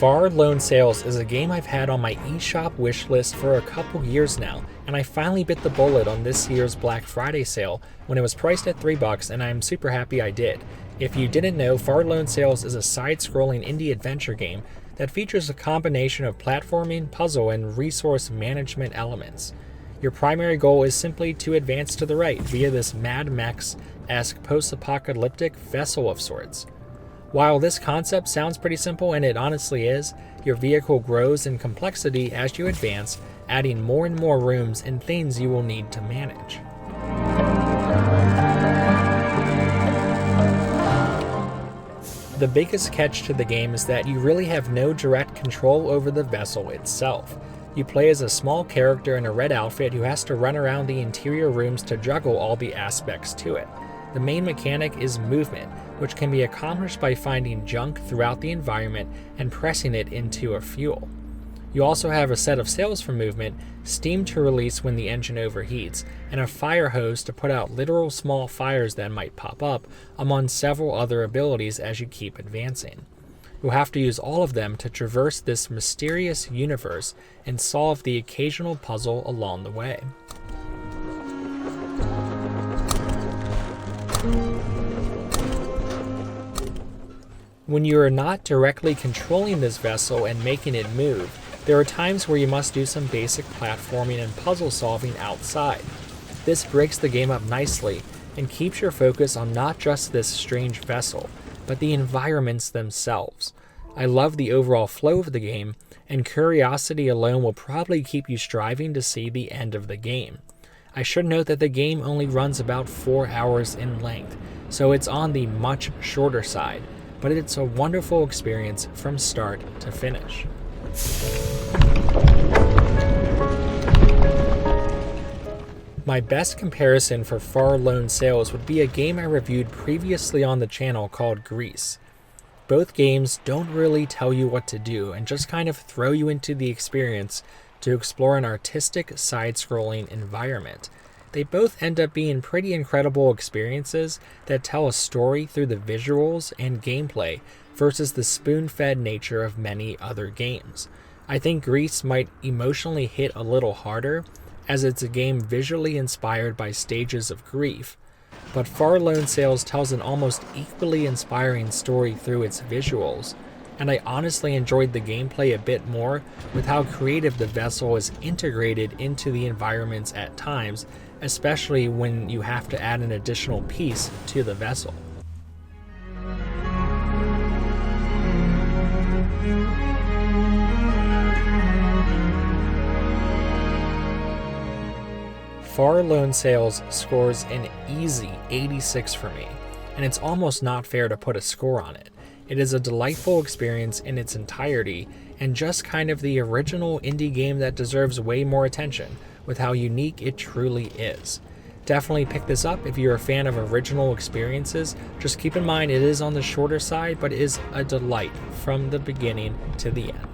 Far Lone Sails is a game I've had on my eShop wishlist for a couple years now, and I finally bit the bullet on this year's Black Friday sale when it was priced at $3, and I'm super happy I did. If you didn't know, Far Lone Sails is a side-scrolling indie adventure game that features a combination of platforming, puzzle, and resource management elements. Your primary goal is simply to advance to the right via this Mad Max-esque post-apocalyptic vessel of sorts. While this concept sounds pretty simple, and it honestly is, your vehicle grows in complexity as you advance, adding more and more rooms and things you will need to manage. The biggest catch to the game is that you really have no direct control over the vessel itself. You play as a small character in a red outfit who has to run around the interior rooms to juggle all the aspects to it. The main mechanic is movement, which can be accomplished by finding junk throughout the environment and pressing it into a fuel. You also have a set of sails for movement, steam to release when the engine overheats, and a fire hose to put out literal small fires that might pop up, among several other abilities as you keep advancing. You'll have to use all of them to traverse this mysterious universe and solve the occasional puzzle along the way. When you are not directly controlling this vessel and making it move, there are times where you must do some basic platforming and puzzle solving outside. This breaks the game up nicely and keeps your focus on not just this strange vessel, but the environments themselves. I love the overall flow of the game, and curiosity alone will probably keep you striving to see the end of the game. I should note that the game only runs about 4 hours in length, so it's on the much shorter side, but it's a wonderful experience from start to finish. My best comparison for Far Lone Sails would be a game I reviewed previously on the channel called Grease. Both games don't really tell you what to do and just kind of throw you into the experience to explore an artistic side-scrolling environment. They both end up being pretty incredible experiences that tell a story through the visuals and gameplay versus the spoon-fed nature of many other games. I think Grease might emotionally hit a little harder, as it's a game visually inspired by stages of grief, but Far Lone Sails tells an almost equally inspiring story through its visuals, and I honestly enjoyed the gameplay a bit more with how creative the vessel is integrated into the environments at times, especially when you have to add an additional piece to the vessel. Far Lone Sails scores an easy 86 for me, and it's almost not fair to put a score on it. It is a delightful experience in its entirety, and just kind of the original indie game that deserves way more attention, with how unique it truly is. Definitely pick this up if you're a fan of original experiences. Just keep in mind it is on the shorter side, but it is a delight from the beginning to the end.